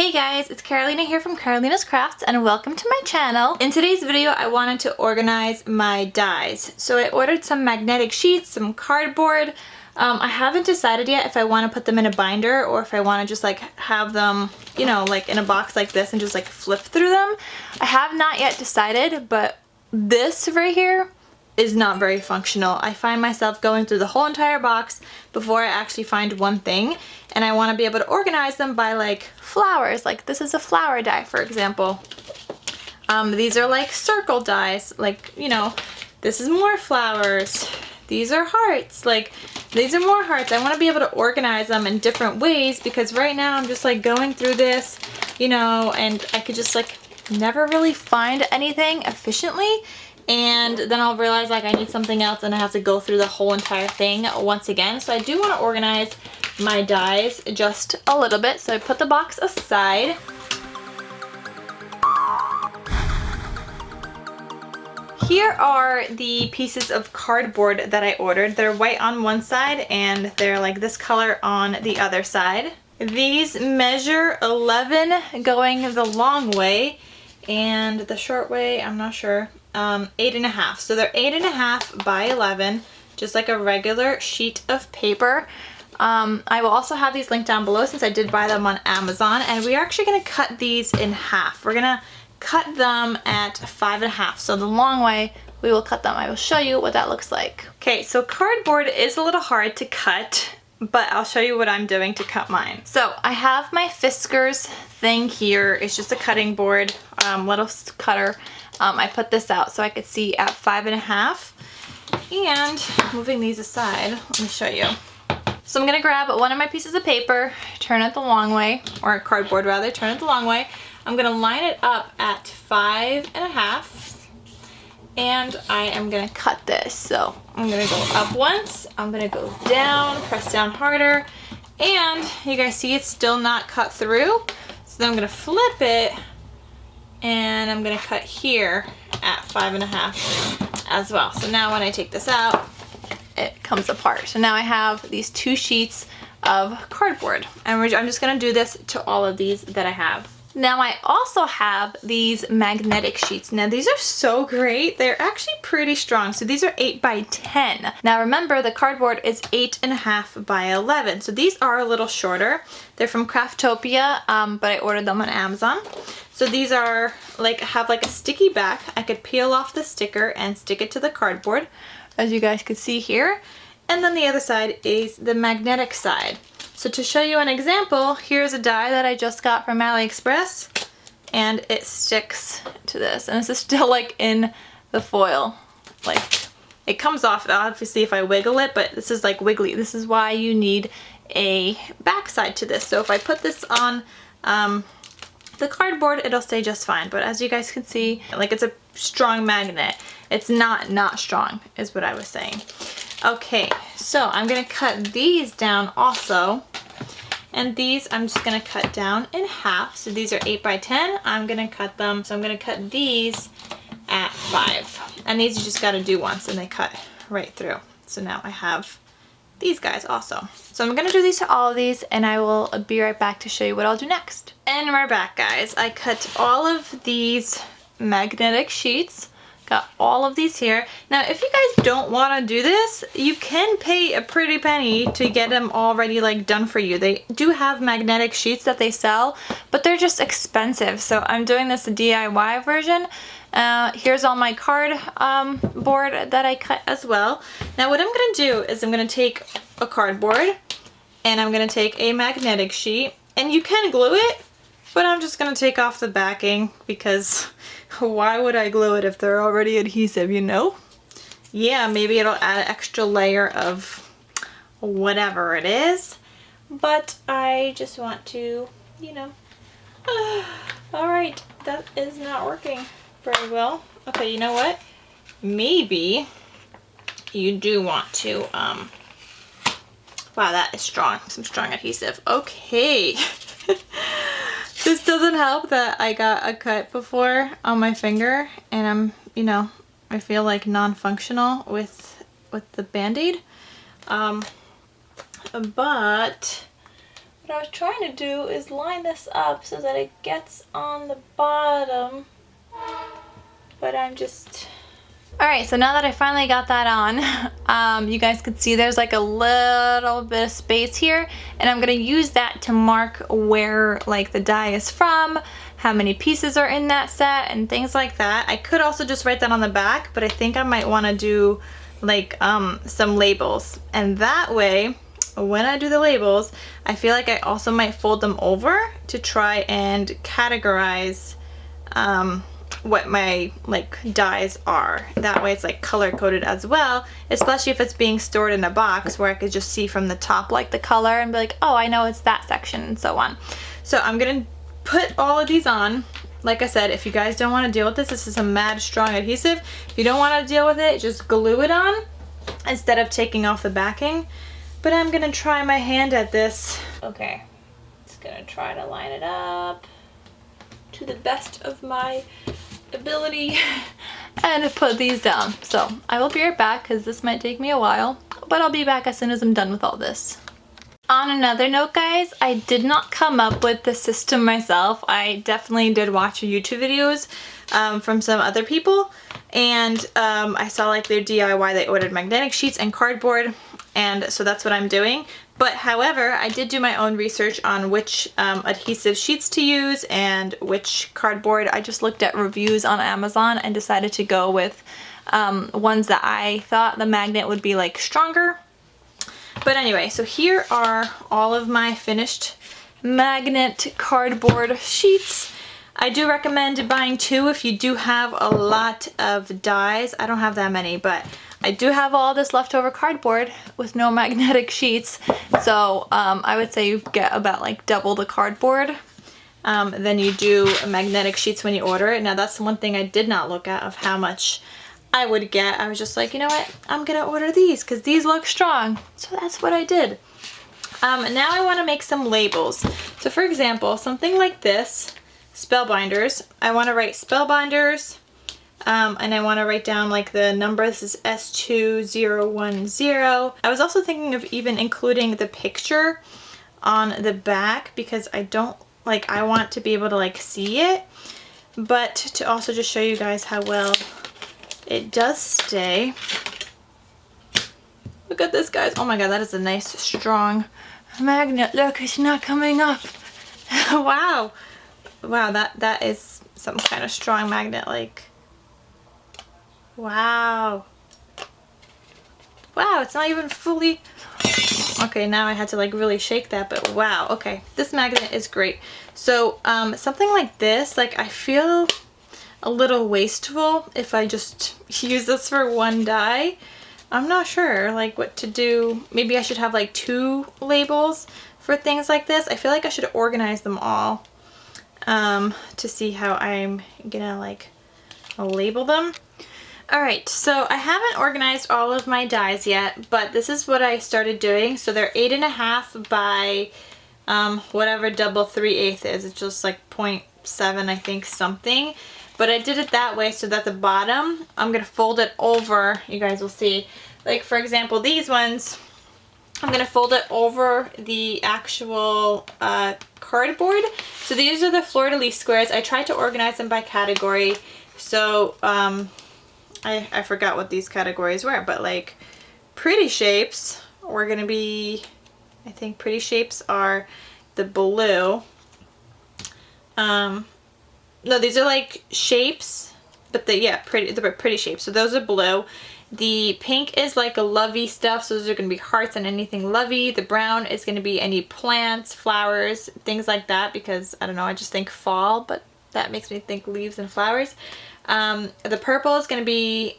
Hey guys, it's Carolina here from KarolinasKrafts and welcome to my channel. In today's video I wanted to organize my dies. So I ordered some magnetic sheets, some cardboard. I haven't decided yet if I want to put them in a binder or if I want to just like have them, you know, like in a box like this and just like flip through them. I have not yet decided, but this right here is not very functional. I find myself going through the whole entire box before I actually find one thing, and I want to be able to organize them by like flowers. Like this is a flower die, for example. These are like circle dies, like, you know, this is more flowers. These are hearts, like these are more hearts. I want to be able to organize them in different ways because right now I'm just like going through this, you know, and I could just like never really find anything efficiently. And then I'll realize like I need something else and I have to go through the whole entire thing once again. So I do want to organize my dies just a little bit. So I put the box aside. Here are the pieces of cardboard that I ordered. They're white on one side and they're like this color on the other side. These measure 11 going the long way, and the short way, I'm not sure, 8.5. So they're 8.5 by 11, just like a regular sheet of paper. I will also have these linked down below since I did buy them on Amazon, and we are actually going to cut these in half. We're going to cut them at 5.5. So the long way, we will cut them. I will show you what that looks like. Okay, so cardboard is a little hard to cut, but I'll show you what I'm doing to cut mine. So I have my Fiskars thing here. It's just a cutting board, little cutter. I put this out so I could see at 5.5. And moving these aside, let me show you. So I'm gonna grab one of my pieces of paper, turn it the long way, or cardboard rather, turn it the long way. I'm gonna line it up at 5.5. And I am gonna cut this. So I'm gonna go up once, I'm gonna go down, press down harder, and you guys see it's still not cut through. So then I'm gonna flip it and I'm gonna cut here at 5.5 as well. So now when I take this out, it comes apart. So now I have these two sheets of cardboard, and I'm just gonna do this to all of these that I have. Now I also have these magnetic sheets. Now these are so great. They're actually pretty strong. So these are 8 by 10. Now remember, the cardboard is 8.5 by 11. So these are a little shorter. They're from Craftopia, but I ordered them on Amazon. So these are like, have like a sticky back. I could peel off the sticker and stick it to the cardboard, as you guys could see here. And then the other side is the magnetic side. So to show you an example, here's a die that I just got from AliExpress, and it sticks to this, and this is still like in the foil. Like, it comes off obviously if I wiggle it, but this is like wiggly. This is why you need a backside to this. So if I put this on the cardboard, it'll stay just fine. But as you guys can see, like, it's a strong magnet. It's not strong, is what I was saying. Okay, so I'm gonna cut these down also, and these I'm just gonna cut down in half. So these are 8 by 10. I'm gonna cut them, so I'm gonna cut these at 5, and these you just gotta do once and they cut right through. So now I have these guys also. So I'm gonna do these to all of these, and I will be right back to show you what I'll do next. And we're back, guys. I cut all of these magnetic sheets. Got all of these here. Now, if you guys don't want to do this, you can pay a pretty penny to get them already like done for you. They do have magnetic sheets that they sell, but they're just expensive. So I'm doing this DIY version. Here's all my card board that I cut as well. Now what I'm gonna do is I'm gonna take a cardboard and I'm gonna take a magnetic sheet, and you can glue it, but I'm just gonna take off the backing because why would I glue it if they're already adhesive, you know? Yeah, maybe it'll add an extra layer of whatever it is, but I just want to, you know. Alright, that is not working very well. Okay, you know what? Maybe you do want to, wow, that is strong. Some strong adhesive. Okay. This doesn't help that I got a cut before on my finger, and I'm, you know, I feel like non-functional with the Band-Aid. But what I was trying to do is line this up so that it gets on the bottom, but I'm just... Alright, so now that I finally got that on, you guys can see there's like a little bit of space here, and I'm gonna use that to mark where like the die is from, how many pieces are in that set, and things like that. I could also just write that on the back, but I think I might want to do like some labels, and that way when I do the labels, I feel like I also might fold them over to try and categorize what my like dies are. That way it's like color coded as well, especially if it's being stored in a box where I could just see from the top like the color and be like, oh, I know it's that section, and so on. So I'm gonna put all of these on. Like I said, if you guys don't want to deal with this, this is a mad strong adhesive. If you don't want to deal with it, just glue it on instead of taking off the backing. But I'm gonna try my hand at this. Okay, just gonna try to line it up to the best of my ability and put these down. So I will be right back because this might take me a while, but I'll be back as soon as I'm done with all this. On another note, guys, I did not come up with the system myself. I definitely did watch YouTube videos from some other people, and I saw like their DIY. They ordered magnetic sheets and cardboard, and so that's what I'm doing. But however, I did do my own research on which adhesive sheets to use and which cardboard. I just looked at reviews on Amazon and decided to go with ones that I thought the magnet would be like stronger. But anyway, so here are all of my finished magnet cardboard sheets. I do recommend buying 2 if you do have a lot of dies. I don't have that many, but I do have all this leftover cardboard with no magnetic sheets. So I would say you get about like double the cardboard than you do magnetic sheets when you order it. Now that's the one thing I did not look at of how much I would get. I was just like, you know what, I'm gonna order these because these look strong. So that's what I did. Now I want to make some labels. So for example, something like this, spellbinders. I want to write spellbinders, and I want to write down like the number. This is S2010. I was also thinking of even including the picture on the back because I don't like, I want to be able to like see it, but to also just show you guys how well it does stay. Look at this, guys. Oh my god, that is a nice strong magnet. Look, it's not coming up. Wow. Wow, that is some kind of strong magnet, like, wow. Wow, it's not even fully, okay, now I had to like really shake that, but wow, okay. This magnet is great. So something like this, like I feel a little wasteful if I just use this for one die. I'm not sure like what to do. Maybe I should have like 2 labels for things like this. I feel like I should organize them all to see how I'm gonna like label them. Alright, so I haven't organized all of my dies yet, but this is what I started doing. So they're 8.5 by whatever double 3/8 is. It's just like 0.7, I think, something. But I did it that way so that the bottom, I'm going to fold it over. You guys will see. Like, for example, these ones, I'm going to fold it over the actual cardboard. So these are the fleur-de-lis squares. I tried to organize them by category. So I forgot what these categories were. But, like, pretty shapes were going to be, I think pretty shapes are the blue. No, these are like shapes, but they're pretty shapes. So those are blue. The pink is like a lovey stuff, so those are going to be hearts and anything lovey. The brown is going to be any plants, flowers, things like that, because I don't know, I just think fall, but that makes me think leaves and flowers. The purple is going to be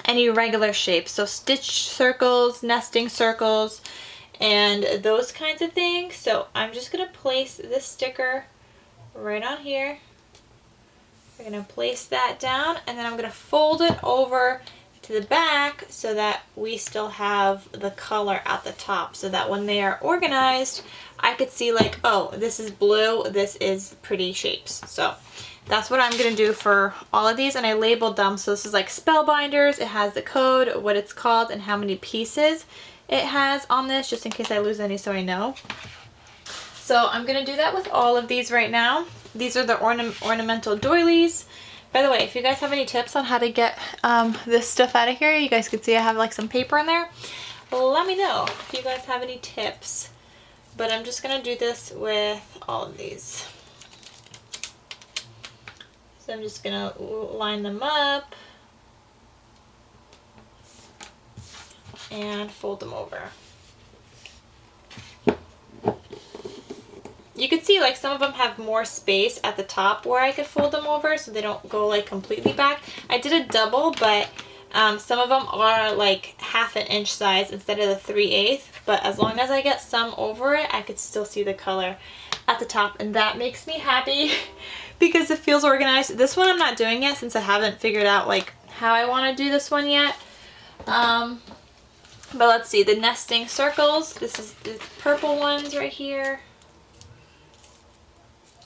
any regular shapes, so stitch circles, nesting circles, and those kinds of things. So I'm just going to place this sticker right on here. We're going to place that down, and then I'm going to fold it over to the back so that we still have the color at the top, so that when they are organized I could see like, oh, this is blue, this is pretty shapes. So that's what I'm going to do for all of these, and I labeled them. So this is like spellbinders. It has the code, what it's called, and how many pieces it has on this, just in case I lose any so I know. So I'm gonna do that with all of these right now. These are the ornamental doilies. By the way, if you guys have any tips on how to get this stuff out of here, you guys can see I have like some paper in there. Let me know if you guys have any tips. But I'm just gonna do this with all of these. So I'm just gonna line them up and fold them over. You can see like some of them have more space at the top where I could fold them over so they don't go like completely back. I did a double, but some of them are like 1/2 inch size instead of the 3/8. But as long as I get some over it, I could still see the color at the top, and that makes me happy because it feels organized. This one I'm not doing yet since I haven't figured out like how I want to do this one yet. But let's see, the nesting circles. This is the purple ones right here.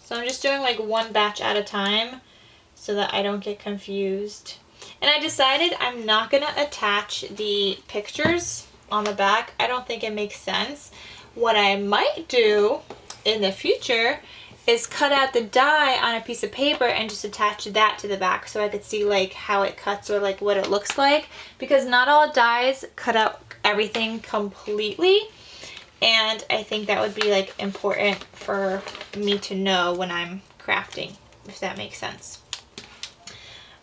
So I'm just doing like one batch at a time so that I don't get confused. And I decided I'm not going to attach the pictures on the back. I don't think it makes sense. What I might do in the future is cut out the die on a piece of paper and just attach that to the back so I could see like how it cuts or like what it looks like, because not all dies cut out everything completely. And I think that would be like important for me to know when I'm crafting, if that makes sense.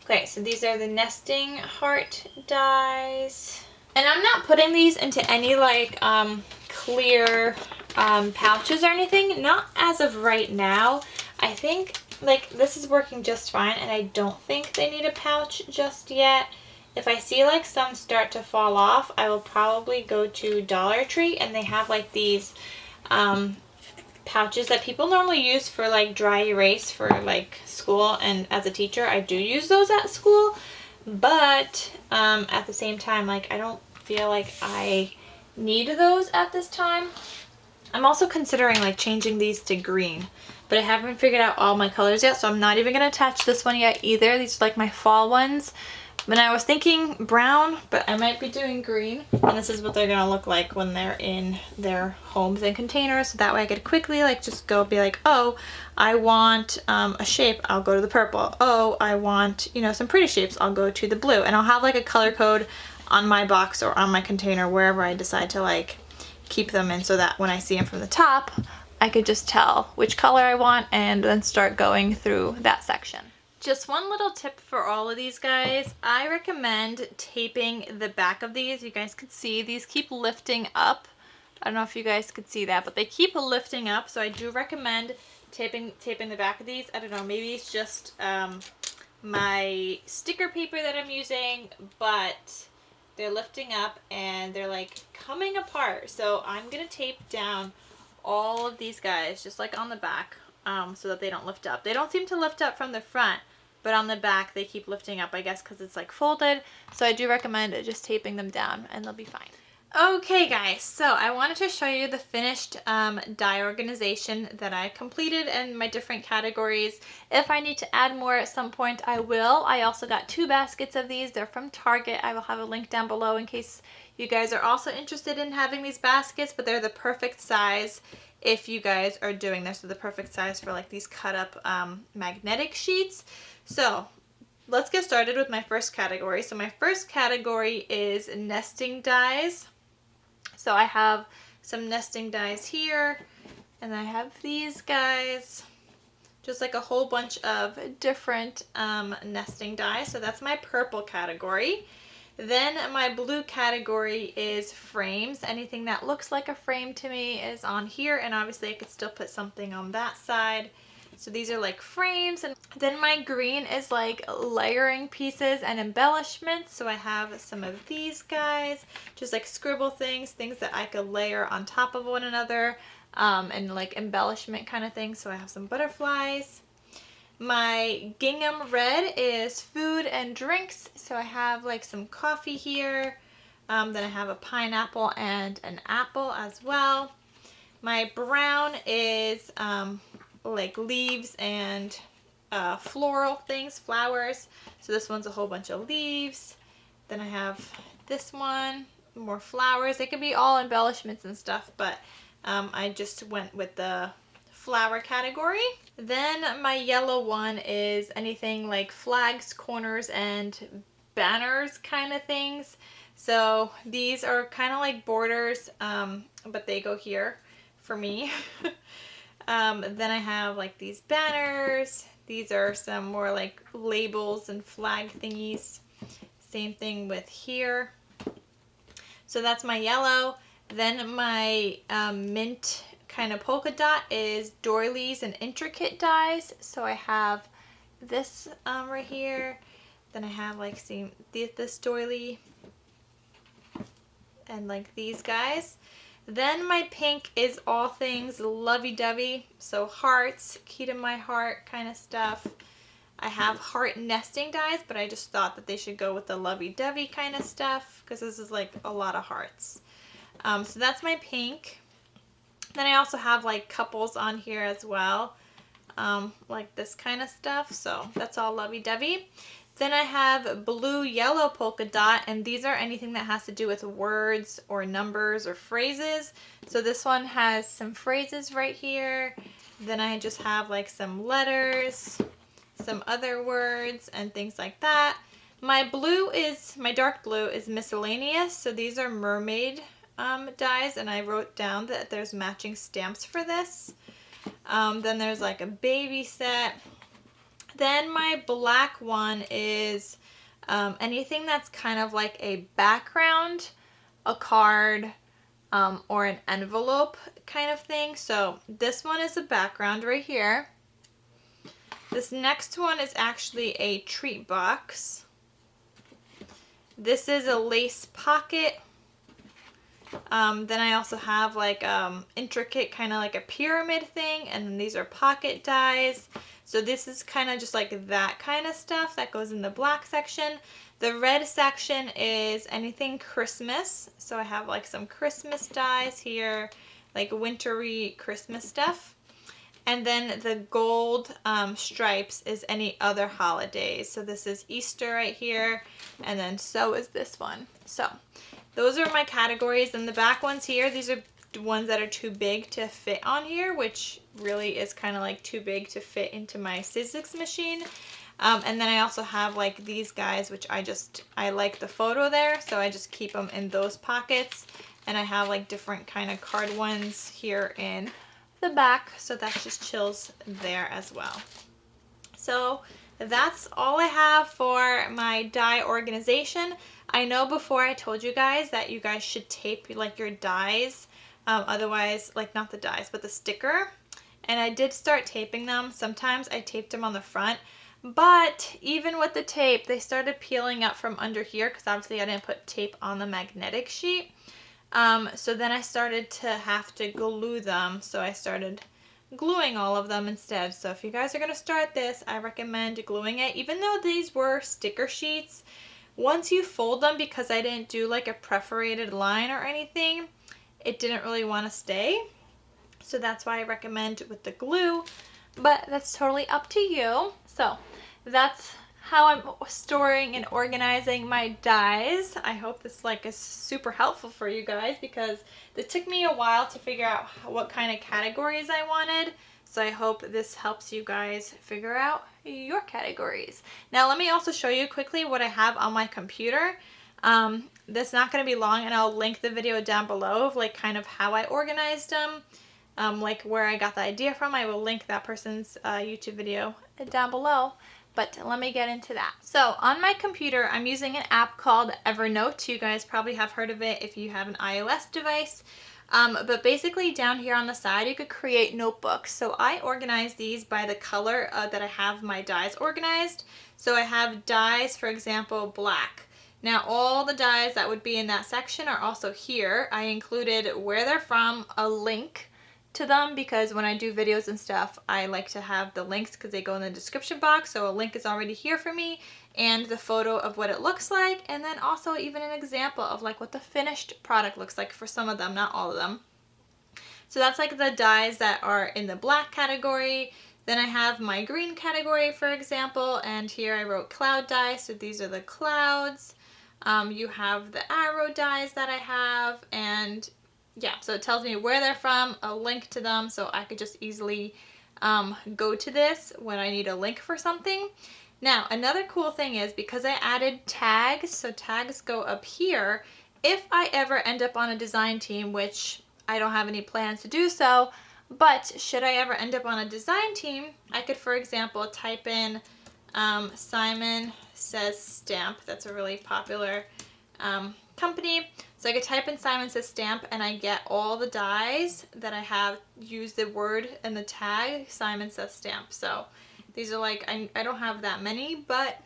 Okay, so these are the nesting heart dies. And I'm not putting these into any like clear pouches or anything, not as of right now. I think like this is working just fine, and I don't think they need a pouch just yet. If I see like some start to fall off, I will probably go to Dollar Tree, and they have like these pouches that people normally use for like dry erase for like school, and as a teacher I do use those at school, but at the same time like I don't feel like I need those at this time. I'm also considering like changing these to green, but I haven't figured out all my colors yet, so I'm not even going to attach this one yet either. These are like my fall ones. And I was thinking brown, but I might be doing green. And this is what they're gonna look like when they're in their homes and containers. So that way I could quickly like just go be like, oh, I want a shape, I'll go to the purple. Oh, I want, you know, some pretty shapes, I'll go to the blue. And I'll have like a color code on my box or on my container, wherever I decide to like keep them in, so that when I see them from the top, I could just tell which color I want and then start going through that section. Just one little tip for all of these guys. I recommend taping the back of these. You guys could see these keep lifting up. I don't know if you guys could see that, but they keep lifting up. So I do recommend taping the back of these. I don't know, maybe it's just my sticker paper that I'm using, but they're lifting up and they're like coming apart. So I'm gonna tape down all of these guys just like on the back, so that they don't lift up. They don't seem to lift up from the front, but on the back they keep lifting up, I guess because it's like folded. So I do recommend just taping them down and they'll be fine. Okay guys, so I wanted to show you the finished die organization that I completed and my different categories. If I need to add more at some point, I will. I also got 2 baskets of these. They're from Target. I will have a link down below in case you guys are also interested in having these baskets, but they're the perfect size if you guys are doing this. So the perfect size for like these cut up magnetic sheets. So let's get started with my first category. So my first category is nesting dies. So I have some nesting dies here, and I have these guys, just like a whole bunch of different nesting dies. So that's my purple category. Then my blue category is frames. Anything that looks like a frame to me is on here, and obviously I could still put something on that side. So these are like frames. And then my green is like layering pieces and embellishments. So I have some of these guys, just like scribble things that I could layer on top of one another, and like embellishment kind of things. So I have some butterflies. My gingham red is food and drinks. So I have like some coffee here. Then I have a pineapple and an apple as well. My brown is like leaves and floral things, flowers. So this one's a whole bunch of leaves. Then I have this one, more flowers. They could be all embellishments and stuff, but I just went with the flower category. Then my yellow one is anything like flags, corners, and banners kind of things. So these are kind of like borders, but they go here for me. Then I have like these banners. These are some more like labels and flag thingies. Same thing with here. So that's my yellow. Then my mint kind of polka dot is doilies and intricate dies. So I have this right here. Then I have like this doily and like these guys. Then my pink is all things lovey-dovey. So hearts, key to my heart kind of stuff. I have heart nesting dies, but I just thought that they should go with the lovey-dovey kind of stuff because this is like a lot of hearts. So that's my pink. Then I also have like couples on here as well, like this kind of stuff. So that's all lovey-dovey. Then I have blue, yellow polka dot, and these are anything that has to do with words or numbers or phrases. So this one has some phrases right here. Then I just have like some letters, some other words and things like that. My dark blue is miscellaneous. So these are mermaid dies, and I wrote down that there's matching stamps for this. Then there's like a baby set. Then my black one is anything that's kind of like a background, a card, or an envelope kind of thing. So this one is a background right here. This next one is actually a treat box. This is a lace pocket. Then I also have like intricate kind of like a pyramid thing, and then these are pocket dies. So this is kind of just like that kind of stuff that goes in the black section. The red section is anything Christmas. So I have like some Christmas dies here, like wintry Christmas stuff. And then the gold stripes is any other holidays. So this is Easter right here, and then so is this one. So those are my categories. And the back ones here, these are ones that are too big to fit on here, which really is kind of like too big to fit into my Sizzix machine. And then I also have like these guys, which I like the photo there, so I just keep them in those pockets. And I have like different kind of card ones here in the back, so that just chills there as well. So that's all I have for my die organization. I know before I told you guys that you guys should tape like your dies, otherwise, like not the dies, but the sticker. And I did start taping them. Sometimes I taped them on the front, but even with the tape, they started peeling up from under here because obviously I didn't put tape on the magnetic sheet. So then I started to have to glue them, so I started gluing all of them instead. So if you guys are going to start this, I recommend gluing it. Even though these were sticker sheets, once you fold them, because I didn't do like a perforated line or anything, it didn't really want to stay. So that's why I recommend with the glue, but that's totally up to you. So that's how I'm storing and organizing my dies. I hope this is super helpful for you guys, because it took me a while to figure out what kind of categories I wanted. So I hope this helps you guys figure out your categories. Now let me also show you quickly what I have on my computer. That's not going to be long, and I'll link the video down below of like kind of how I organized them, like where I got the idea from. I will link that person's YouTube video down below. But let me get into that. So on my computer, I'm using an app called Evernote. You guys probably have heard of it if you have an iOS device. But basically down here on the side, you could create notebooks. So I organize these by the color that I have my dies organized. So I have dies, for example, black. Now all the dies that would be in that section are also here. I included where they're from, a link to them, because when I do videos and stuff, I like to have the links because they go in the description box. So a link is already here for me, and the photo of what it looks like, and then also even an example of like what the finished product looks like for some of them, not all of them. So that's like the dies that are in the black category. Then I have my green category, for example, and here I wrote cloud dies, so these are the clouds. You have the arrow dies that I have, and yeah, so it tells me where they're from, a link to them, so I could just easily go to this when I need a link for something. Now, another cool thing is because I added tags, so tags go up here. If I ever end up on a design team, which I don't have any plans to do so, but should I ever end up on a design team, I could, for example, type in Simon Says Stamp. That's a really popular company. So I could type in Simon Says Stamp and I get all the dies that I have used the word and the tag Simon Says Stamp. So these are like, I don't have that many, but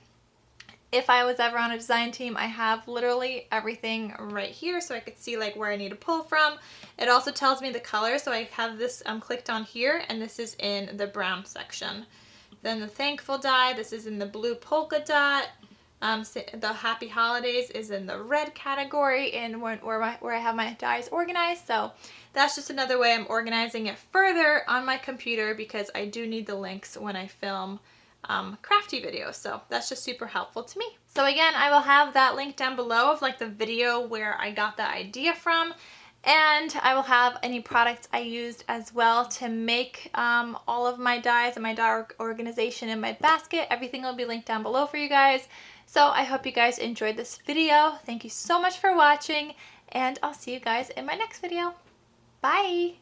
if I was ever on a design team, I have literally everything right here so I could see like where I need to pull from. It also tells me the color, so I have this clicked on here, and this is in the brown section. Then the thankful die, this is in the blue polka dot. The happy holidays is in the red category and where I have my dies organized. So that's just another way I'm organizing it further on my computer because I do need the links when I film crafty videos. So that's just super helpful to me. So again, I will have that link down below of like the video where I got the idea from. And I will have any products I used as well to make all of my dies and my die organization in my basket. Everything will be linked down below for you guys. So I hope you guys enjoyed this video. Thank you so much for watching, and I'll see you guys in my next video. Bye!